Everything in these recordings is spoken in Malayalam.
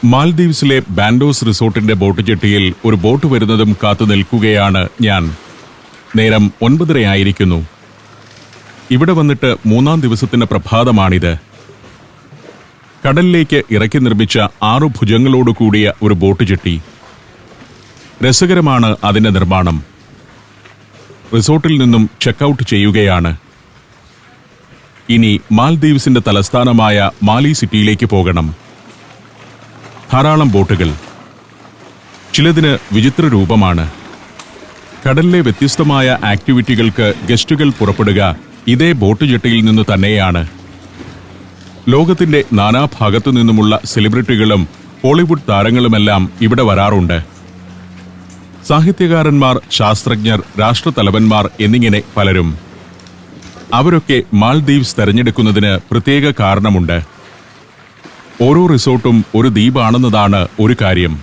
മാൽദീവ്സിലെ ബാൻഡോസ് റിസോർട്ടിന്റെ ബോട്ട് ജെട്ടിയിൽ ഒരു ബോട്ട് വരുന്നതും കാത്തു നിൽക്കുകയാണ് ഞാൻ. നേരം 9:30 ആയിരിക്കുന്നു. ഇവിടെ വന്നിട്ട് 3-ാം ദിവസത്തിന്റെ പ്രഭാതമാണിത്. കടലിലേക്ക് ഇറക്കി നിർമ്മിച്ച 6 ഭുജങ്ങളോട് കൂടിയ ഒരു ബോട്ട് ജെട്ടി. രസകരമാണ് അതിന്റെ നിർമ്മാണം. റിസോർട്ടിൽ നിന്നും ചെക്കൌട്ട് ചെയ്യുകയാണ്. ഇനി മാൽദീവ്സിന്റെ തലസ്ഥാനമായ മാലി സിറ്റിയിലേക്ക് പോകണം. ധാരാളം ബോട്ടുകൾ. ചിലതിന് വിചിത്ര രൂപമാണ്. കടലിലെ വ്യത്യസ്തമായ ആക്ടിവിറ്റികൾക്ക് ഗസ്റ്റുകൾ പുറപ്പെടുക ഇതേ ബോട്ട് ജെട്ടിയിൽ നിന്ന് തന്നെയാണ്. ലോകത്തിന്റെ നാനാഭാഗത്തു നിന്നുമുള്ള സെലിബ്രിറ്റികളും ഹോളിവുഡ് താരങ്ങളുമെല്ലാം ഇവിടെ വരാറുണ്ട്. സാഹിത്യകാരന്മാർ, ശാസ്ത്രജ്ഞർ, രാഷ്ട്രതലവന്മാർ എന്നിങ്ങനെ പലരും. അവരൊക്കെ മാൽദീവ്സ് തെരഞ്ഞെടുക്കുന്നതിന് പ്രത്യേക കാരണമുണ്ട്. ഓരോ റിസോർട്ടും ഒരു ദ്വീപാണെന്നതാണ് ഒരു കാര്യം.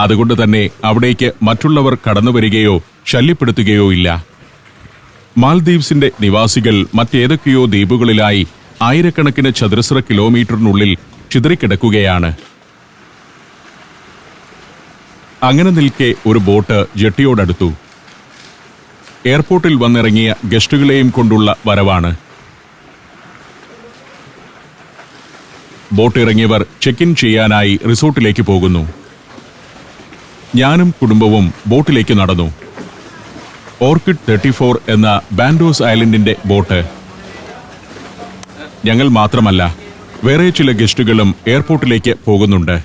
അതുകൊണ്ട് തന്നെ അവിടേക്ക് മറ്റുള്ളവർ കടന്നുവരികയോ ശല്യപ്പെടുത്തുകയോ ഇല്ല. മാൽദീവ്സിന്റെ നിവാസികൾ മറ്റേതൊക്കെയോ ദ്വീപുകളിലായി ആയിരക്കണക്കിന് ചതുരശ്ര കിലോമീറ്ററിനുള്ളിൽ ചിതറിക്കിടക്കുകയാണ്. അങ്ങനെ നിൽക്കെ ഒരു ബോട്ട് ജെട്ടിയോടടുത്തു. എയർപോർട്ടിൽ വന്നിറങ്ങിയ ഗസ്റ്റുകളെയും കൊണ്ടുള്ള വരവാണ്. ബോട്ട് ഇറങ്ങിയവർ ചെക്ക് ഇൻ ചെയ്യാനായി റിസോർട്ടിലേക്ക് പോകുന്നു. ഞാനും കുടുംബവും ബോട്ടിലേക്ക് നടന്നു. ഓർക്കിഡ് 34 എന്ന ബാൻഡോസ് ഐലൻഡിന്റെ ബോട്ട്. ഞങ്ങൾ മാത്രമല്ല, വേറെ ചില ഗസ്റ്റുകളും എയർപോർട്ടിലേക്ക് പോകുന്നുണ്ട്.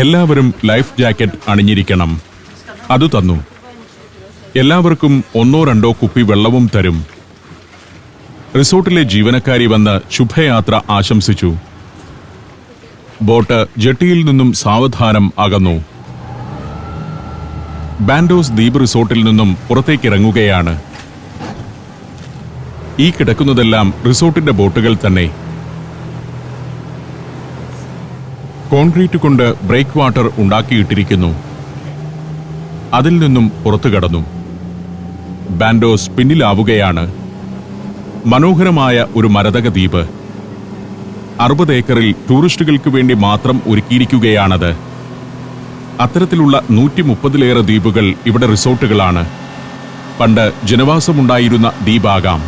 എല്ലാവരും ലൈഫ് ജാക്കറ്റ് അണിഞ്ഞിരിക്കണം. അത് തന്നു. എല്ലാവർക്കും 1-2 കുപ്പി വെള്ളവും തരും. റിസോർട്ടിലെ ജീവനക്കാരി വന്ന് ശുഭയാത്ര ആശംസിച്ചു. ബോട്ട് ജെട്ടിയിൽ നിന്നും സാവധാനം അകന്നു. ബാൻഡോസ് ദ്വീപ് റിസോർട്ടിൽ നിന്നും പുറത്തേക്കിറങ്ങുകയാണ്. ഈ കിടക്കുന്നതെല്ലാം റിസോർട്ടിന്റെ ബോട്ടുകൾ തന്നെ. കോൺക്രീറ്റ് കൊണ്ട് ബ്രേക്ക് വാട്ടർ ഉണ്ടാക്കിയിട്ടിരിക്കുന്നു. അതിൽ നിന്നും പുറത്തു കടന്നു. ബാൻഡോസ് പിന്നിലാവുകയാണ്. മനോഹരമായ ഒരു മരതക ദ്വീപ്. 60 ഏക്കറിൽ ടൂറിസ്റ്റുകൾക്ക് വേണ്ടി മാത്രം ഒരുക്കിയിരിക്കുകയാണത്. അത്തരത്തിലുള്ള 130-ലേറെ ദ്വീപുകൾ ഇവിടെ റിസോർട്ടുകളാണ്. പണ്ട് ജനവാസമുണ്ടായിരുന്ന ദ്വീപാകാം.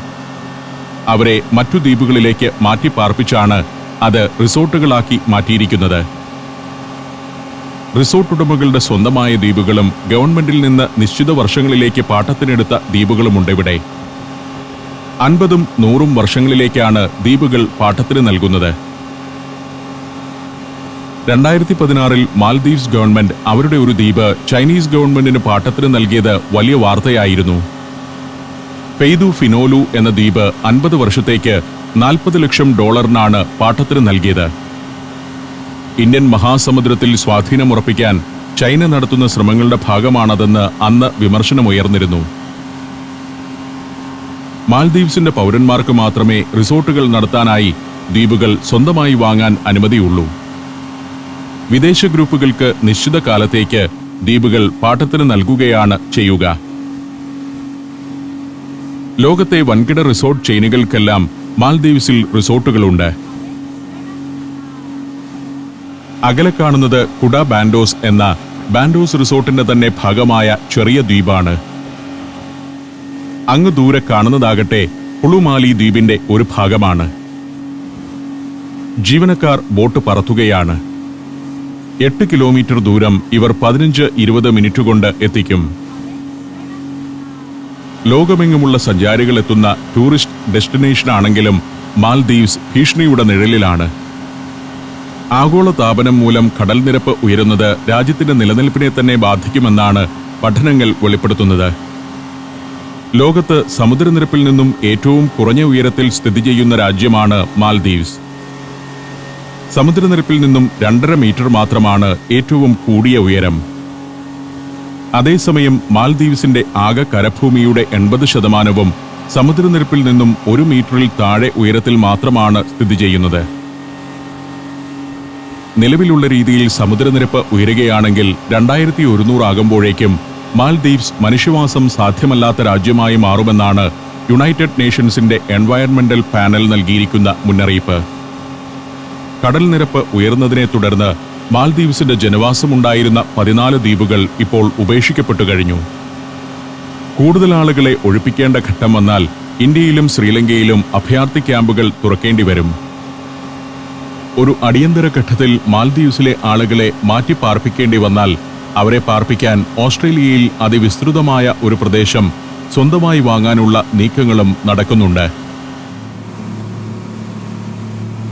അവരെ മറ്റു ദ്വീപുകളിലേക്ക് മാറ്റിപ്പാർപ്പിച്ചാണ് അത് റിസോർട്ടുകളാക്കി മാറ്റിയിരിക്കുന്നത്. റിസോർട്ട് ഉടമകളുടെ സ്വന്തമായ ദ്വീപുകളും ഗവൺമെന്റിൽ നിന്ന് നിശ്ചിത വർഷങ്ങളിലേക്ക് പാട്ടത്തിനെടുത്ത ദ്വീപുകളുമുണ്ടിവിടെ. 50ഉം 100ഉം വർഷങ്ങളിലേക്കാണ് ദ്വീപുകൾ പാട്ടത്തിന് നൽകുന്നത്. 2016-ൽ മാൽദീവ്സ് ഗവൺമെന്റ് അവരുടെ ഒരു ദ്വീപ് ചൈനീസ് ഗവൺമെന്റിന് പാട്ടത്തിന് നൽകിയത് വലിയ വാർത്തയായിരുന്നു. ഫെയ്ദു ഫിനോലു എന്ന ദ്വീപ് 50 വർഷത്തേക്ക് $40 ലക്ഷം പാട്ടത്തിന് നൽകിയത്. ഇന്ത്യൻ മഹാസമുദ്രത്തിൽ സ്വാധീനമുറപ്പിക്കാൻ ചൈന നടത്തുന്ന ശ്രമങ്ങളുടെ ഭാഗമാണതെന്ന് അന്ന് വിമർശനമുയർന്നിരുന്നു. മാൽദീവ്സിന്റെ പൗരന്മാർക്ക് മാത്രമേ റിസോർട്ടുകൾ നടത്താനായി ദ്വീപുകൾ സ്വന്തമായി വാങ്ങാൻ അനുമതിയുള്ളൂ. വിദേശ ഗ്രൂപ്പുകൾക്ക് നിശ്ചിത കാലത്തേക്ക് ദ്വീപുകൾ പാട്ടത്തിന് നൽകുകയാണ് ചെയ്യുക. ലോകത്തെ വൻകിട റിസോർട്ട് ചെയിനുകൾക്കെല്ലാം മാൽദീവ്സിൽ റിസോർട്ടുകളുണ്ട്. അകലെ കാണുന്നത് കുഡ ബാൻഡോസ് എന്ന ബാൻഡോസ് റിസോർട്ടിന്റെ തന്നെ ഭാഗമായ ചെറിയ ദ്വീപാണ്. അങ്ങ് ദൂരെ കാണുന്നതാകട്ടെ പുളുമാലി ദ്വീപിന്റെ ഒരു ഭാഗമാണ്. ജീവനക്കാർ ബോട്ട് പറത്തുകയാണ്. 8 കിലോമീറ്റർ ദൂരം ഇവർ 15-20 മിനിറ്റ് കൊണ്ട് എത്തിക്കും. ലോകമെങ്ങുമുള്ള സഞ്ചാരികൾ എത്തുന്ന ടൂറിസ്റ്റ് ഡെസ്റ്റിനേഷനാണെങ്കിലും മാൽദീവ്സ് ഭീഷണിയുടെ നിഴലിലാണ്. ആഗോള താപനം മൂലം കടൽനിരപ്പ് ഉയരുന്നത് രാജ്യത്തിന്റെ നിലനിൽപ്പിനെ തന്നെ ബാധിക്കുമെന്നാണ് പഠനങ്ങൾ വെളിപ്പെടുത്തുന്നത്. ലോകത്ത് സമുദ്രനിരപ്പിൽ നിന്നും ഏറ്റവും കുറഞ്ഞ ഉയരത്തിൽ സ്ഥിതി ചെയ്യുന്ന രാജ്യമാണ് മാൽദീവ്സ്. സമുദ്രനിരപ്പിൽ നിന്നും 2.5 മീറ്റർ മാത്രമാണ് ഏറ്റവും കൂടിയ ഉയരം. അതേസമയം മാൽദീവ്സിന്റെ ആകെ കരഭൂമിയുടെ 80% സമുദ്രനിരപ്പിൽ നിന്നും 1 മീറ്ററിൽ താഴെ ഉയരത്തിൽ മാത്രമാണ് സ്ഥിതി ചെയ്യുന്നത്. നിലവിലുള്ള രീതിയിൽ സമുദ്രനിരപ്പ് ഉയരുകയാണെങ്കിൽ 2100 ആകുമ്പോഴേക്കും മാൽദീവ്സ് മനുഷ്യവാസം സാധ്യമല്ലാത്ത രാജ്യമായി മാറുമെന്നാണ് യുണൈറ്റഡ് നേഷൻസിന്റെ എൻവയറൺമെന്റൽ പാനൽ നൽകിയിരിക്കുന്ന മുന്നറിയിപ്പ്. കടൽ നിരപ്പ് ഉയർന്നതിനെ തുടർന്ന് മാൽദീവ്സിന്റെ ജനവാസമുണ്ടായിരുന്ന 14 ദ്വീപുകൾ ഇപ്പോൾ ഉപേക്ഷിക്കപ്പെട്ടു കഴിഞ്ഞു. കൂടുതൽ ആളുകളെ ഒഴിപ്പിക്കേണ്ട ഘട്ടം വന്നാൽ ഇന്ത്യയിലും ശ്രീലങ്കയിലും അഭയാർത്ഥി ക്യാമ്പുകൾ തുറക്കേണ്ടി വരും. ഒരു അടിയന്തര ഘട്ടത്തിൽ മാൽദീവ്സിലെ ആളുകളെ മാറ്റി പാർപ്പിക്കേണ്ടി വന്നാൽ അവരെ പാർപ്പിക്കാൻ ഓസ്ട്രേലിയയിൽ അതിവിസ്തൃതമായ ഒരു പ്രദേശം സ്വന്തമായി വാങ്ങാനുള്ള നീക്കങ്ങളും നടക്കുന്നുണ്ട്.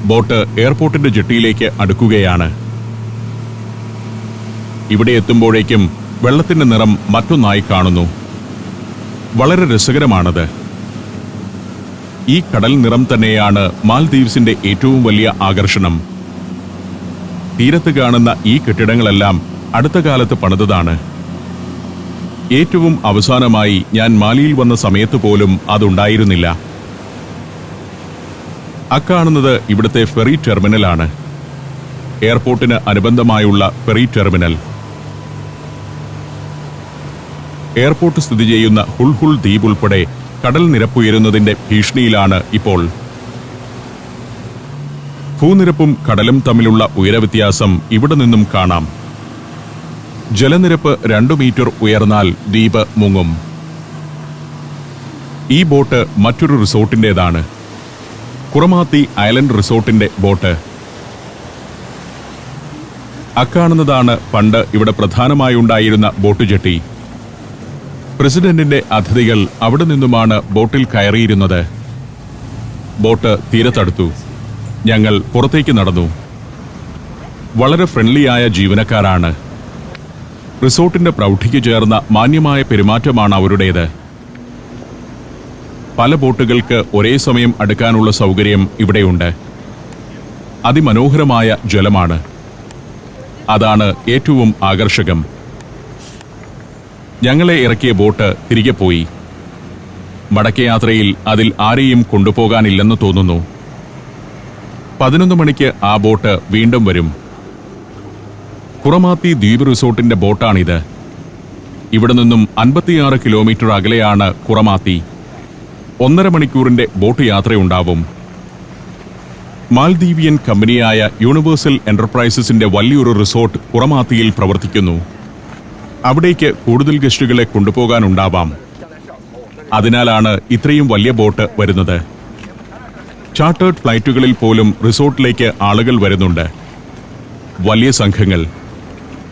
ബോട്ട് എയർപോർട്ടിന്റെ ജെട്ടിയിലേക്ക് അടുക്കുകയാണ്. ഇവിടെ എത്തുമ്പോഴേക്കും വെള്ളത്തിന്റെ നിറം മറ്റൊന്നായി കാണുന്നു. വളരെ രസകരമാണത്. ഈ കടൽ നിറം തന്നെയാണ് മാൽദീവ്സിന്റെ ഏറ്റവും വലിയ ആകർഷണം. തീരത്ത് കാണുന്ന ഈ കെട്ടിടങ്ങളെല്ലാം അടുത്ത കാലത്ത് പണിതതാണ്. ഏറ്റവും അവസാനമായി ഞാൻ മാലിയിൽ വന്ന സമയത്ത് പോലും അതുണ്ടായിരുന്നില്ല. അക്കാണുന്നത് ഇവിടുത്തെ ഫെറി ടെർമിനലാണ്. എയർപോർട്ടിന് അനുബന്ധമായുള്ള ഫെറി ടെർമിനൽ. എയർപോർട്ട് സ്ഥിതി ചെയ്യുന്ന ഹുൾഹുൾ ദ്വീപ് ഉൾപ്പെടെ കടൽ നിരപ്പുയരുന്നതിന്റെ ഭീഷണിയിലാണ് ഇപ്പോൾ. ഭൂനിരപ്പും കടലും തമ്മിലുള്ള ഉയരവ്യത്യാസം ഇവിടെ നിന്നും കാണാം. ജലനിരപ്പ് 2 മീറ്റർ ഉയർന്നാൽ ദ്വീപ് മുങ്ങും. ഈ ബോട്ട് മറ്റൊരു റിസോർട്ടിന്റേതാണ്. കുറമാത്തി ഐലൻഡ് റിസോർട്ടിന്റെ ബോട്ട്. അക്കാണുന്നതാണ് പണ്ട് ഇവിടെ പ്രധാനമായുണ്ടായിരുന്ന ബോട്ട് ജെട്ടി. പ്രസിഡന്റിന്റെ അതിഥികൾ അവിടെ നിന്നുമാണ് ബോട്ടിൽ കയറിയിരുന്നത്. ബോട്ട് തീരത്തടുത്തു. ഞങ്ങൾ പുറത്തേക്ക് നടന്നു. വളരെ ഫ്രണ്ട്ലിയായ ജീവനക്കാരാണ്. റിസോർട്ടിന്റെ പ്രൗഢിക്ക് ചേർന്ന മാന്യമായ പെരുമാറ്റമാണ് അവരുടേത്. പല ബോട്ടുകൾക്ക് ഒരേ സമയം അടുക്കാനുള്ള സൗകര്യം ഇവിടെയുണ്ട്. അതിമനോഹരമായ ജലമാണ്. അതാണ് ഏറ്റവും ആകർഷകം. ഞങ്ങളെ ഇറക്കിയ ബോട്ട് തിരികെ പോയി. മടക്കയാത്രയിൽ അതിൽ ആരെയും കൊണ്ടുപോകാനില്ലെന്ന് തോന്നുന്നു. 11 മണിക്ക് ആ ബോട്ട് വീണ്ടും വരും. കുറമാത്തി ദ്വീപ് റിസോർട്ടിന്റെ ബോട്ടാണിത്. ഇവിടെ നിന്നും 56 കിലോമീറ്റർ അകലെയാണ് കുറമാത്തി. 1.5 മണിക്കൂറിന്റെ ബോട്ട് യാത്രയുണ്ടാവും. മാൽദീവിയൻ കമ്പനിയായ യൂണിവേഴ്സൽ എന്റർപ്രൈസസിന്റെ വലിയൊരു റിസോർട്ട് കുറമാത്തിയിൽ പ്രവർത്തിക്കുന്നു. അവിടേക്ക് കൂടുതൽ ഗസ്റ്റുകളെ കൊണ്ടുപോകാനുണ്ടാവാം. അതിനാലാണ് ഇത്രയും വലിയ ബോട്ട് വരുന്നത്. ചാർട്ടേഡ് ഫ്ലൈറ്റുകളിൽ പോലും റിസോർട്ടിലേക്ക് ആളുകൾ വരുന്നുണ്ട്. വലിയ സംഘങ്ങൾ.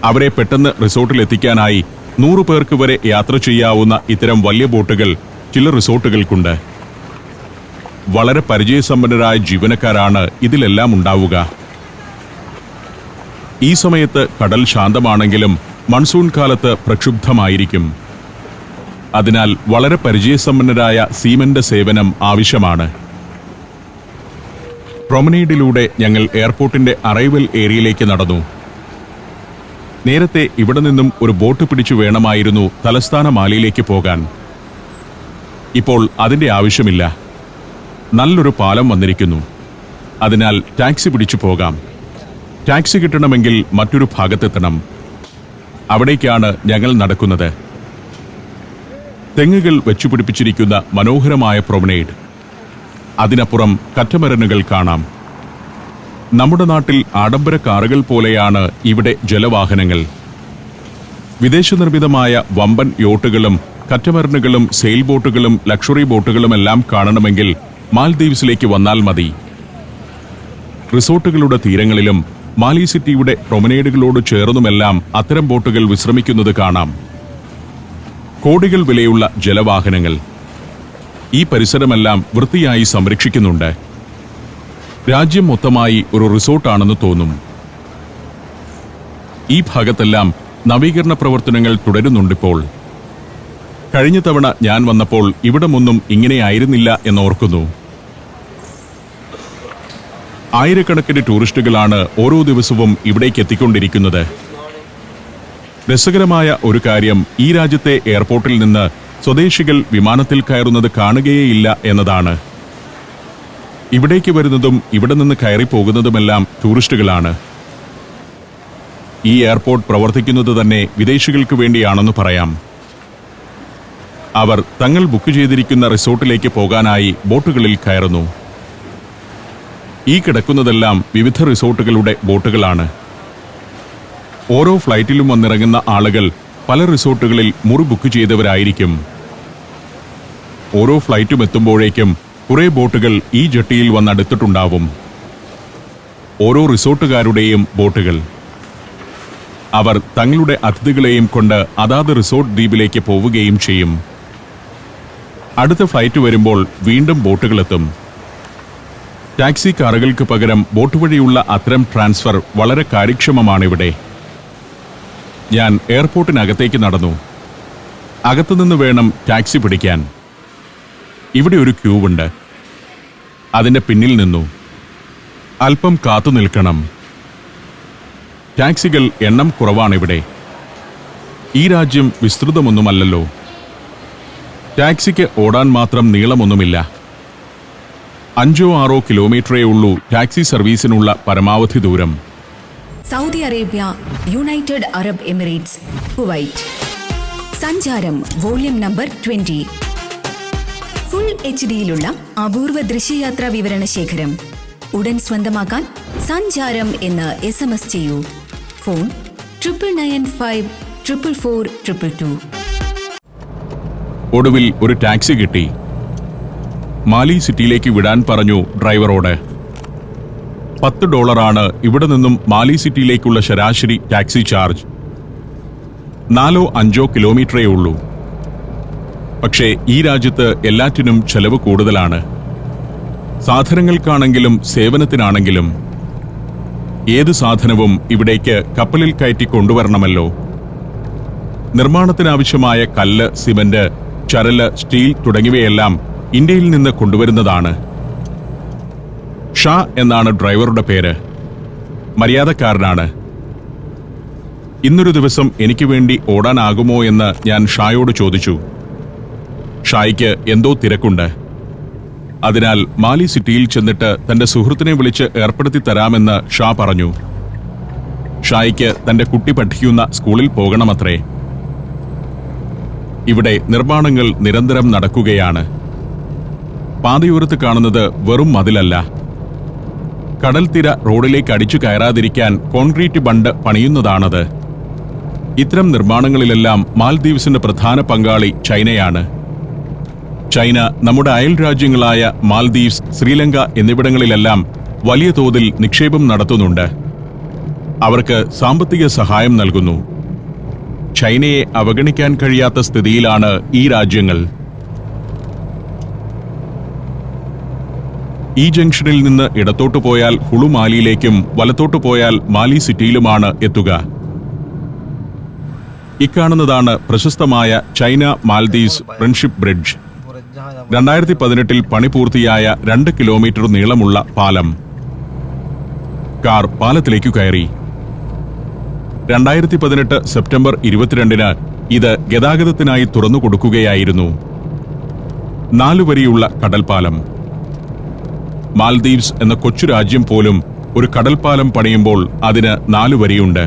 അവരെ പെട്ടെന്ന് റിസോർട്ടിലെത്തിക്കാനായി 100 പേർക്ക് വരെ യാത്ര ചെയ്യാവുന്ന ഇത്തരം വലിയ ബോട്ടുകൾ ചില റിസോർട്ടുകൾക്കുണ്ട്. വളരെ പരിചയസമ്പന്നരായ ജീവനക്കാരാണ് ഇതിലെല്ലാം ഉണ്ടാവുക. ഈ സമയത്ത് കടൽ ശാന്തമാണെങ്കിലും മൺസൂൺ കാലത്ത് പ്രക്ഷുബ്ധമായിരിക്കും. അതിനാൽ വളരെ പരിചയസമ്പന്നരായ സീമന്റെ സേവനം ആവശ്യമാണ്. പ്രൊമനേഡിലൂടെ ഞങ്ങൾ എയർപോർട്ടിന്റെ അറൈവൽ ഏരിയയിലേക്ക് നടന്നു. നേരത്തെ ഇവിടെ നിന്നും ഒരു ബോട്ട് പിടിച്ചു വേണമായിരുന്നു തലസ്ഥാന മാലിയിലേക്ക് പോകാൻ. ഇപ്പോൾ അതിന്റെ ആവശ്യമില്ല. നല്ലൊരു പാലം വന്നിരിക്കുന്നു. അതിനാൽ ടാക്സി പിടിച്ചു പോകാം. ടാക്സി കിട്ടണമെങ്കിൽ മറ്റൊരു ഭാഗത്തെത്തണം. അവിടേക്കാണ് ഞങ്ങൾ നടക്കുന്നത്. തെങ്ങുകൾ വെച്ചുപിടിപ്പിച്ചിരിക്കുന്ന മനോഹരമായ പ്രൊമനേഡ്. അതിനപ്പുറം കറ്റമരനുകൾ കാണാം. നമ്മുടെ നാട്ടിൽ ആഡംബര കാറുകൾ പോലെയാണ് ഇവിടെ ജലവാഹനങ്ങൾ. വിദേശ നിർമ്മിതമായ വമ്പൻ യോട്ടുകളും കറ്റമരനുകളും സെയിൽ ബോട്ടുകളും ലക്ഷറി ബോട്ടുകളുമെല്ലാം കാണണമെങ്കിൽ മാൽദീവ്സിലേക്ക് വന്നാൽ മതി. റിസോർട്ടുകളുടെ തീരങ്ങളിലും മാലി സിറ്റിയുടെ പ്രൊമനേഡുകളോട് ചേർന്നുമെല്ലാം അത്തരം ബോട്ടുകൾ വിശ്രമിക്കുന്നത് കാണാം. കോടികൾ വിലയുള്ള ജലവാഹനങ്ങൾ. ഈ പരിസരമെല്ലാം വൃത്തിയായി സംരക്ഷിക്കുന്നുണ്ട്. രാജ്യം മൊത്തമായി ഒരു റിസോർട്ടാണെന്ന് തോന്നും. ഈ ഭാഗത്തെല്ലാം നവീകരണ പ്രവർത്തനങ്ങൾ തുടരുന്നുണ്ടിപ്പോൾ. കഴിഞ്ഞ തവണ ഞാൻ വന്നപ്പോൾ ഇവിടമൊന്നും ഇങ്ങനെയായിരുന്നില്ല എന്നോർക്കുന്നു. ആയിരക്കണക്കിന് ടൂറിസ്റ്റുകളാണ് ഓരോ ദിവസവും ഇവിടേക്ക് എത്തിക്കൊണ്ടിരിക്കുന്നത്. രസകരമായ ഒരു കാര്യം ഈ രാജ്യത്തെ എയർപോർട്ടിൽ നിന്ന് സ്വദേശികൾ വിമാനത്തിൽ കയറുന്നത് കാണുകയേയില്ല എന്നതാണ്. ഇവിടേക്ക് വരുന്നതും ഇവിടെ നിന്ന് കയറി പോകുന്നതുമെല്ലാം ടൂറിസ്റ്റുകളാണ്. ഈ എയർപോർട്ട് പ്രവർത്തിക്കുന്നത് തന്നെ വിദേശികൾക്ക് വേണ്ടിയാണെന്ന് പറയാം. അവർ തങ്ങൾ ബുക്ക് ചെയ്തിരിക്കുന്ന റിസോർട്ടിലേക്ക് പോകാനായി ബോട്ടുകളിൽ കയറുന്നു. ഈ കിടക്കുന്നതെല്ലാം വിവിധ റിസോർട്ടുകളുടെ ബോട്ടുകളാണ്. ഓരോ ഫ്ലൈറ്റിലും വന്നിറങ്ങുന്ന ആളുകൾ പല റിസോർട്ടുകളിൽ മുറി ബുക്ക് ചെയ്തവരായിരിക്കും. ഓരോ ഫ്ലൈറ്റും എത്തുമ്പോഴേക്കും കുറേ ബോട്ടുകൾ ഈ ജെട്ടിയിൽ വന്നടുത്തിട്ടുണ്ടാവും. ഓരോ റിസോർട്ടുകാരുടെയും ബോട്ടുകൾ. അവർ തങ്ങളുടെ അതിഥികളെയും കൊണ്ട് അതാത് റിസോർട്ട് ദ്വീപിലേക്ക് പോവുകയും ചെയ്യും. അടുത്ത ഫ്ലൈറ്റ് വരുമ്പോൾ വീണ്ടും ബോട്ടുകളെത്തും. ടാക്സി കാറുകൾക്ക് പകരം ബോട്ട് വഴിയുള്ള അത്തരം ട്രാൻസ്ഫർ വളരെ കാര്യക്ഷമമാണിവിടെ. ഞാൻ എയർപോർട്ടിനകത്തേക്ക് നടന്നു. അകത്തുനിന്ന് വേണം ടാക്സി പിടിക്കാൻ. ഇവിടെ ഒരു ക്യൂ ഉണ്ട്. അതിന്റെ പിന്നിൽ നിന്നു. അല്പം കാത്തു നിൽക്കണം. ടാക്സികൾ എണ്ണം കുറവാണിവിടെ. ഈ രാജ്യം വിസ്തൃതമൊന്നുമല്ലല്ലോ. ടാക്സിക്ക് ഓടാൻ മാത്രം നീളമൊന്നുമില്ല. 5-6 കിലോമീറ്ററേ ഉള്ളൂ ടാക്സി സർവീസിനുള്ള പരമാവധി ദൂരം. Saudi Arabia, United Arab Emirates, Kuwait. സഞ്ചാരം വോള്യം നമ്പർ 20. ഫുൾ HD-യിലുള്ള അപൂർവ ദൃശ്യയാത്രാ വിവരണ ശേഖരം ഉടൻ സ്വന്തമാക്കാൻ സഞ്ചാരം എന്ന് SMS ചെയ്യൂ. ഫോൺ 9995444222. ഒടുവിൽ ഒരു ടാക്സി കിട്ടി. മാലി സിറ്റിയിലേക്ക് വിടാൻ പറഞ്ഞു ഡ്രൈവറോട്. $10 ഇവിടെ നിന്നും മാലി സിറ്റിയിലേക്കുള്ള ശരാശരി ടാക്സി ചാർജ്. 4-5 കിലോമീറ്ററേ ഉള്ളൂ. പക്ഷേ ഈ രാജ്യത്ത് എല്ലാറ്റിനും ചെലവ് കൂടുതലാണ്. സാധനങ്ങൾക്കാണെങ്കിലും സേവനത്തിനാണെങ്കിലും. ഏത് സാധനവും ഇവിടേക്ക് കപ്പലിൽ കയറ്റി കൊണ്ടുവരണമല്ലോ. നിർമ്മാണത്തിനാവശ്യമായ കല്ല്, സിമന്റ്, ചരല്, സ്റ്റീൽ തുടങ്ങിയവയെല്ലാം ഇന്ത്യയിൽ നിന്ന് കൊണ്ടുവരുന്നതാണ്. ഷാ എന്നാണ് ഡ്രൈവറുടെ പേര്. മര്യാദക്കാരനാണ്. ഇന്നൊരു ദിവസം എനിക്ക് വേണ്ടി ഓടാനാകുമോ എന്ന് ഞാൻ ഷായോട് ചോദിച്ചു. ഷായ്ക്ക് എന്തോ തിരക്കുണ്ട്. അതിനാൽ മാലി സിറ്റിയിൽ ചെന്നിട്ട് തന്റെ സുഹൃത്തിനെ വിളിച്ച് ഏർപ്പെടുത്തി തരാമെന്ന് ഷാ പറഞ്ഞു. ഷായ്ക്ക് തന്റെ കുട്ടി പഠിക്കുന്ന സ്കൂളിൽ പോകണമത്രേ. ഇവിടെ നിർമ്മാണങ്ങൾ നിരന്തരം നടക്കുകയാണ്. പാതയോരത്ത് കാണുന്നത് വെറും മതിലല്ല. കടൽത്തിര റോഡിലേക്ക് അടിച്ചു കയറാതിരിക്കാൻ കോൺക്രീറ്റ് ബണ്ട് പണിയുന്നതാണത്. ഇത്തരം നിർമ്മാണങ്ങളിലെല്ലാം മാൽദീവ്സിന്റെ പ്രധാന പങ്കാളി ചൈനയാണ്. ചൈന നമ്മുടെ അയൽ രാജ്യങ്ങളായ മാൽദീവ്സ്, ശ്രീലങ്ക എന്നിവിടങ്ങളിലെല്ലാം വലിയ തോതിൽ നിക്ഷേപം നടത്തുന്നുണ്ട്. അവർക്ക് സാമ്പത്തിക സഹായം നൽകുന്നു. ചൈനയെ അവഗണിക്കാൻ കഴിയാത്ത സ്ഥിതിയിലാണ് ഈ രാജ്യങ്ങൾ. ഈ ജംഗ്ഷനിൽ നിന്ന് ഇടത്തോട്ടു പോയാൽ ഹുളു മാലിയിലേക്കും വലത്തോട്ടു പോയാൽ മാലി സിറ്റിയിലുമാണ് എത്തുക. ഇക്കാണുന്നതാണ് പ്രശസ്തമായ ചൈന മാൽദീവ്സ് ഫ്രണ്ട്ഷിപ്പ് ബ്രിഡ്ജ്. 2018 പണി പൂർത്തിയായ 2 കിലോമീറ്റർ നീളമുള്ള പാലം. കാർ പാലത്തിലേക്കു കയറി. 2018 സെപ്റ്റംബർ 22 ഇത് ഗതാഗതത്തിനായി തുറന്നു കൊടുക്കുകയായിരുന്നു. 4 വരിയുള്ള കടൽപ്പാലം. മാൽദീവ്സ് എന്ന കൊച്ചു രാജ്യം പോലും ഒരു കടൽപ്പാലം പണിയുമ്പോൾ അതിന് 4 വരിയുണ്ട്.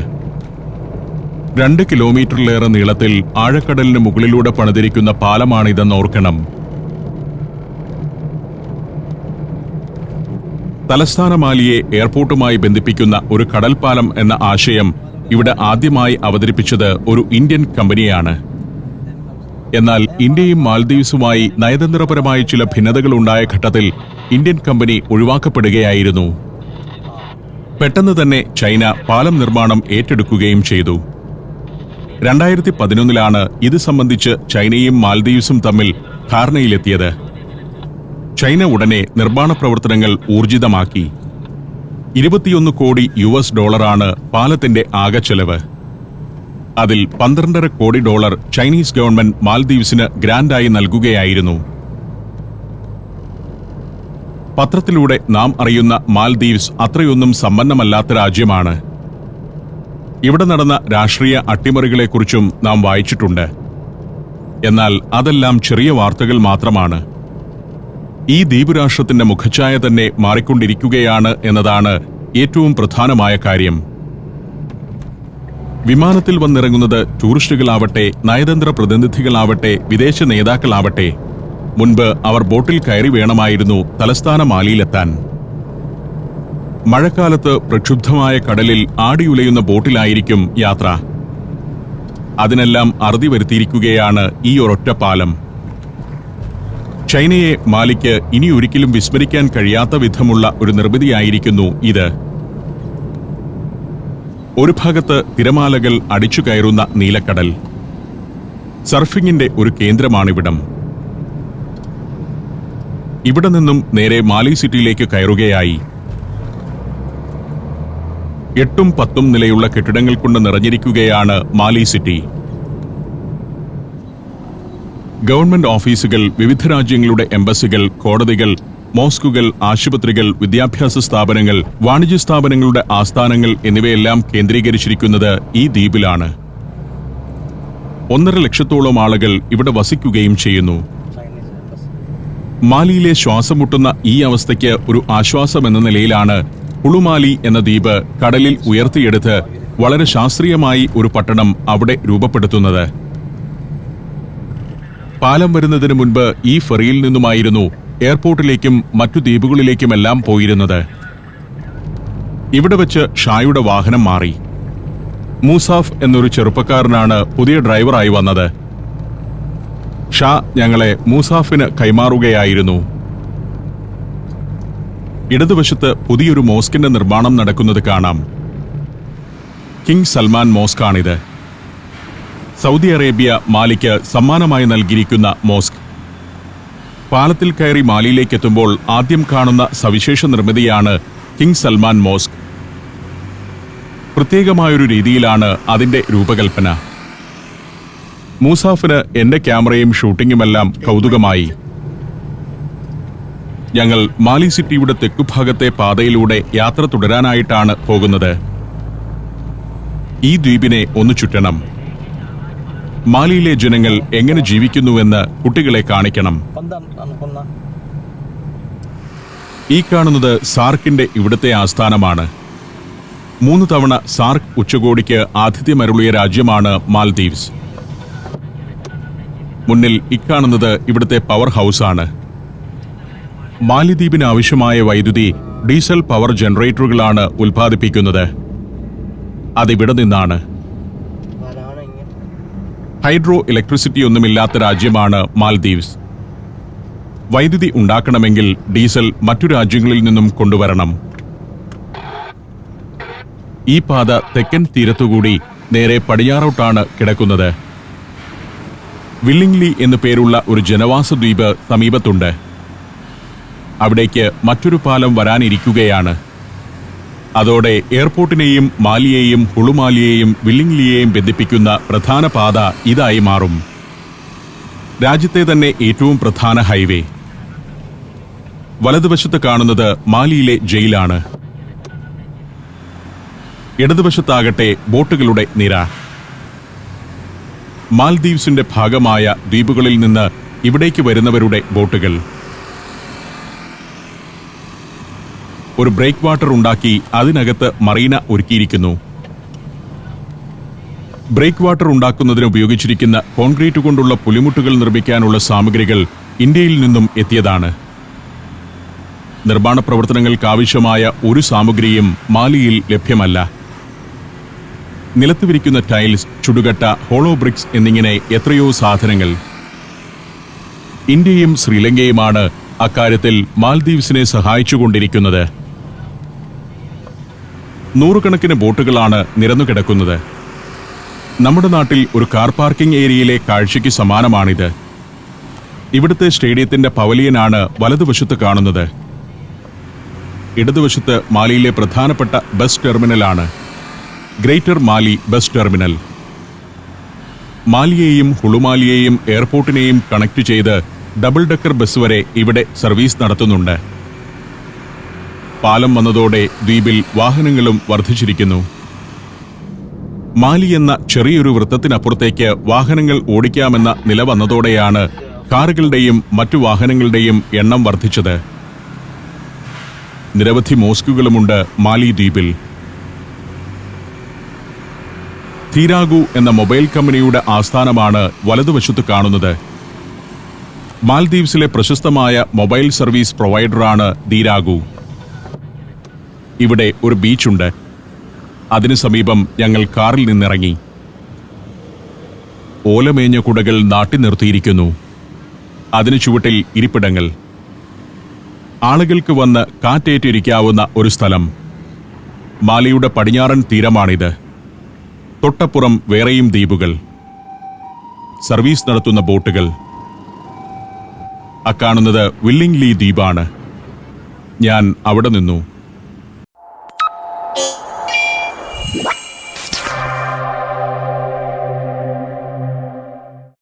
2 കിലോമീറ്ററിലേറെ നീളത്തിൽ ആഴക്കടലിന് മുകളിലൂടെ പണിതിരിക്കുന്ന പാലമാണിതെന്ന് ഓർക്കണം. തലസ്ഥാന മാലിയെ എയർപോർട്ടുമായി ബന്ധിപ്പിക്കുന്ന ഒരു കടൽപ്പാലം എന്ന ആശയം ഇവിടെ ആദ്യമായി അവതരിപ്പിച്ചത് ഒരു ഇന്ത്യൻ കമ്പനിയാണ്. എന്നാൽ ഇന്ത്യയും മാൽദീവ്സുമായി നയതന്ത്രപരമായി ചില ഭിന്നതകളുണ്ടായ ഘട്ടത്തിൽ ഇന്ത്യൻ കമ്പനി ഒഴിവാക്കപ്പെടുകയായിരുന്നു. പെട്ടെന്ന് തന്നെ ചൈന പാലം നിർമ്മാണം ഏറ്റെടുക്കുകയും ചെയ്തു. 2011 ഇത് സംബന്ധിച്ച് ചൈനയും മാൽദീവ്സും തമ്മിൽ ധാരണയിലെത്തിയത്. ചൈന ഉടനെ നിർമ്മാണ പ്രവർത്തനങ്ങൾ ഊർജിതമാക്കി. $21 കോടി പാലത്തിന്റെ ആകെ ചെലവ്. അതിൽ $12.5 കോടി ചൈനീസ് ഗവൺമെന്റ് മാൽദീവ്സിന് ഗ്രാന്റായി നൽകുകയായിരുന്നു. പത്രത്തിലൂടെ നാം അറിയുന്ന മാൽദീവ്സ് അത്രയൊന്നും സമ്പന്നമല്ലാത്ത രാജ്യമാണ്. ഇവിടെ നടന്ന രാഷ്ട്രീയ അട്ടിമറികളെക്കുറിച്ചും നാം വായിച്ചിട്ടുണ്ട്. എന്നാൽ അതെല്ലാം ചെറിയ വാർത്തകൾ മാത്രമാണ്. ഈ ദ്വീപുരാഷ്ട്രത്തിന്റെ മുഖച്ഛായ തന്നെ മാറിക്കൊണ്ടിരിക്കുകയാണ് എന്നതാണ് ഏറ്റവും പ്രധാനമായ കാര്യം. വിമാനത്തിൽ വന്നിറങ്ങുന്നത് ടൂറിസ്റ്റുകളാവട്ടെ, നയതന്ത്ര പ്രതിനിധികളാവട്ടെ, വിദേശ നേതാക്കളാവട്ടെ, മുൻപ് അവർ ബോട്ടിൽ കയറി വേണമായിരുന്നു തലസ്ഥാന മാലിയിലെത്താൻ. മഴക്കാലത്ത് പ്രക്ഷുബ്ധമായ കടലിൽ ആടിയുലയുന്ന ബോട്ടിലായിരിക്കും യാത്ര. അതിനെല്ലാം അറുതി വരുത്തിയിരിക്കുകയാണ് ഈ ഒരൊറ്റ പാലം. ചൈനയെ മാലിക്ക് ഇനി ഒരിക്കലും വിസ്മരിക്കാൻ കഴിയാത്ത വിധമുള്ള ഒരു നിർമ്മിതിയായിരിക്കുന്നു ഇത്. ഒരു ഭാഗത്ത് തിരമാലകൾ അടിച്ചു കയറുന്ന നീലക്കടൽ. സർഫിംഗിന്റെ ഒരു കേന്ദ്രമാണിവിടം. ഇവിടെ നിന്നും നേരെ മാലി സിറ്റിയിലേക്ക് കയറുകയായി. 8ഉം 10ഉം നിലയുള്ള കെട്ടിടങ്ങൾ കൊണ്ട് നിറഞ്ഞിരിക്കുകയാണ് മാലി സിറ്റി. ഗവൺമെന്റ് ഓഫീസുകൾ, വിവിധ രാജ്യങ്ങളുടെ എംബസികൾ, കോടതികൾ, മോസ്കുകൾ, ആശുപത്രികൾ, വിദ്യാഭ്യാസ സ്ഥാപനങ്ങൾ, വാണിജ്യ സ്ഥാപനങ്ങളുടെ ആസ്ഥാനങ്ങൾ എന്നിവയെല്ലാം കേന്ദ്രീകരിച്ചിരിക്കുന്നത് ഈ ദ്വീപിലാണ്. 1.5 ലക്ഷത്തോളം ആളുകൾ ഇവിടെ വസിക്കുകയും ചെയ്യുന്നു. മാലിയിലെ ശ്വാസം മുട്ടുന്ന ഈ അവസ്ഥയ്ക്ക് ഒരു ആശ്വാസമെന്ന നിലയിലാണ് ഹുളുമാലി എന്ന ദ്വീപ് കടലിൽ ഉയർത്തിയെടുത്ത് വളരെ ശാസ്ത്രീയമായി ഒരു പട്ടണം അവിടെ രൂപപ്പെടുത്തുന്നത്. പാലം വരുന്നതിന് മുൻപ് ഈ ഫെറിയിൽ നിന്നുമായിരുന്നു എയർപോർട്ടിലേക്കും മറ്റു ദ്വീപുകളിലേക്കുമെല്ലാം പോയിരുന്നത്. ഇവിടെ വെച്ച് ഷായുടെ വാഹനം മാറി. മൂസാഫ് എന്നൊരു ചെറുപ്പക്കാരനാണ് പുതിയ ഡ്രൈവറായി വന്നത്. ഷാ ഞങ്ങളെ മൂസാഫിന് കൈമാറുകയായിരുന്നു. ഇടതുവശത്ത് പുതിയൊരു മോസ്കിന്റെ നിർമ്മാണം നടക്കുന്നത് കാണാം. കിങ് സൽമാൻ മോസ്കാണിത്. സൗദി അറേബ്യ മാലിക്ക് സമ്മാനമായി നൽകിയിരിക്കുന്ന മോസ്ക്. പാലത്തിൽ കയറി മാലിയിലേക്കെത്തുമ്പോൾ ആദ്യം കാണുന്ന സവിശേഷ നിർമ്മിതിയാണ് കിങ് സൽമാൻ മോസ്ക്. പ്രത്യേകമായൊരു രീതിയിലാണ് അതിന്റെ രൂപകൽപ്പന. മൂസാഫിന് എന്റെ ക്യാമറയും ഷൂട്ടിങ്ങുമെല്ലാം കൗതുകമായി. ഞങ്ങൾ മാലി സിറ്റിയുടെ തെക്കുഭാഗത്തെ പാതയിലൂടെ യാത്ര തുടരാനായിട്ടാണ് പോകുന്നത്. ഈ ദ്വീപിനെ ഒന്ന് ചുറ്റണം. മാലിയിലെ ജനങ്ങൾ എങ്ങനെ ജീവിക്കുന്നുവെന്ന് കുട്ടികളെ കാണിക്കണം. ഈ കാണുന്നത് സാർക്കിന്റെ ഇവിടുത്തെ ആസ്ഥാനമാണ്. 3 തവണ സാർക്ക് ഉച്ചകോടിക്ക് ആതിഥ്യമരുളിയ രാജ്യമാണ് മാൽദീവ്സ്. മുന്നിൽ ഇക്കാണുന്നത് ഇവിടുത്തെ പവർ ഹൗസാണ്. മാലിദ്വീപിന് ആവശ്യമായ വൈദ്യുതി ഡീസൽ പവർ ജനറേറ്ററുകളാണ് ഉൽപ്പാദിപ്പിക്കുന്നത്. അതിവിടെ നിന്നാണ്. ഹൈഡ്രോ ഇലക്ട്രിസിറ്റി ഒന്നുമില്ലാത്ത രാജ്യമാണ് മാൽദീവ്സ്. വൈദ്യുതി ഉണ്ടാക്കണമെങ്കിൽ ഡീസൽ മറ്റു രാജ്യങ്ങളിൽ നിന്നും കൊണ്ടുവരണം. ഈ പാത തെക്കൻ തീരത്തുകൂടി നേരെ പടിഞ്ഞാറോട്ടാണ് കിടക്കുന്നത്. വില്ലിംഗ്ലി എന്നു പേരുള്ള ഒരു ജനവാസ ദ്വീപ് സമീപത്തുണ്ട്. അവിടേക്ക് മറ്റൊരു പാലം വരാനിരിക്കുകയാണ്. അതോടെ എയർപോർട്ടിനെയും മാലിയെയും ഹുളുമാലിയെയും വില്ലിംഗ്ലിയെയും ബന്ധിപ്പിക്കുന്ന പ്രധാന പാത ഇതായി മാറും. രാജ്യത്തെ തന്നെ ഏറ്റവും പ്രധാന ഹൈവേ. വലതുവശത്ത് കാണുന്നത് മാലിയിലെ ജയിലാണ്. ഇടതുവശത്താകട്ടെ ബോട്ടുകളുടെ നിര. മാൽദീവ്സിന്റെ ഭാഗമായ ദ്വീപുകളിൽ നിന്ന് ഇവിടേക്ക് വരുന്നവരുടെ ബോട്ടുകൾ. ഒരു ബ്രേക്ക് വാട്ടർ ഉണ്ടാക്കി അതിനകത്ത് മറീന ഒരുക്കിയിരിക്കുന്നു. ബ്രേക്ക് വാട്ടർ ഉണ്ടാക്കുന്നതിന് ഉപയോഗിച്ചിരിക്കുന്ന കോൺക്രീറ്റ് കൊണ്ടുള്ള പുലിമുട്ടുകൾ നിർമ്മിക്കാനുള്ള സാമഗ്രികൾ ഇന്ത്യയിൽ നിന്നും എത്തിയതാണ്. നിർമ്മാണ പ്രവർത്തനങ്ങൾക്കാവശ്യമായ ഒരു സാമഗ്രിയും മാലിയിൽ ലഭ്യമല്ല. നിലത്ത് വിരിക്കുന്ന ടൈൽസ്, ചുടുകട്ട, ഹോളോ ബ്രിക്സ് എന്നിങ്ങനെ എത്രയോ സാധനങ്ങൾ. ഇന്ത്യയും ശ്രീലങ്കയുമാണ് അക്കാര്യത്തിൽ മാൽദീവ്സിനെ സഹായിച്ചുകൊണ്ടിരിക്കുന്നത്. 100 കണക്കിന് ബോട്ടുകളാണ് നിരന്നുകിടക്കുന്നത്. നമ്മുടെ നാട്ടിൽ ഒരു കാർ പാർക്കിംഗ് ഏരിയയിലെ കാഴ്ചയ്ക്ക് സമാനമാണിത്. ഇവിടുത്തെ സ്റ്റേഡിയത്തിന്റെ പവലിയനാണ് വലതുവശത്ത് കാണുന്നത്. ഇടതുവശത്ത് മാലിയിലെ പ്രധാനപ്പെട്ട ബസ് ടെർമിനലാണ് ഗ്രേറ്റർ മാലി ബസ് ടെർമിനൽ. മാലിയെയും ഹുളുമാലിയെയും എയർപോർട്ടിനെയും കണക്ട് ചെയ്ത് ഡബിൾ ഡെക്കർ ബസ് വരെ ഇവിടെ സർവീസ് നടത്തുന്നുണ്ട്. പാലം വന്നതോടെ ദ്വീപിൽ വാഹനങ്ങളും വർദ്ധിച്ചിരിക്കുന്നു. മാലി എന്ന ചെറിയൊരു വൃത്തത്തിനപ്പുറത്തേക്ക് വാഹനങ്ങൾ ഓടിക്കാമെന്ന നില വന്നതോടെയാണ് കാറുകളുടെയും മറ്റു വാഹനങ്ങളുടെയും എണ്ണം വർദ്ധിച്ചത്. നിരവധി മോസ്കുകളുമുണ്ട് മാലി ദ്വീപിൽ. തീരാഗു എന്ന മൊബൈൽ കമ്പനിയുടെ ആസ്ഥാനമാണ് വലതുവശത്ത് കാണുന്നത്. മാൽദീവ്സിലെ പ്രശസ്തമായ മൊബൈൽ സർവീസ് പ്രൊവൈഡറാണ് തീരാഗു. ഇവിടെ ഒരു ബീച്ചുണ്ട്. അതിനു സമീപം ഞങ്ങൾ കാറിൽ നിന്നിറങ്ങി. ഓലമേഞ്ഞ കുടകൾ നാട്ടി നിർത്തിയിരിക്കുന്നു. അതിനു ചുവട്ടിൽ ഇരിപ്പിടങ്ങൾ. ആളുകൾക്ക് വന്ന് കാറ്റേറ്റിരിക്കാവുന്ന ഒരു സ്ഥലം. മാലിയുടെ പടിഞ്ഞാറൻ തീരമാണിത്. തൊട്ടപ്പുറം വേറെയും ദ്വീപുകൾ, സർവീസ് നടത്തുന്ന ബോട്ടുകൾ. അക്കാണുന്നത് വില്ലിംഗ്ലി ദ്വീപാണ്. ഞാൻ അവിടെ നിന്നു.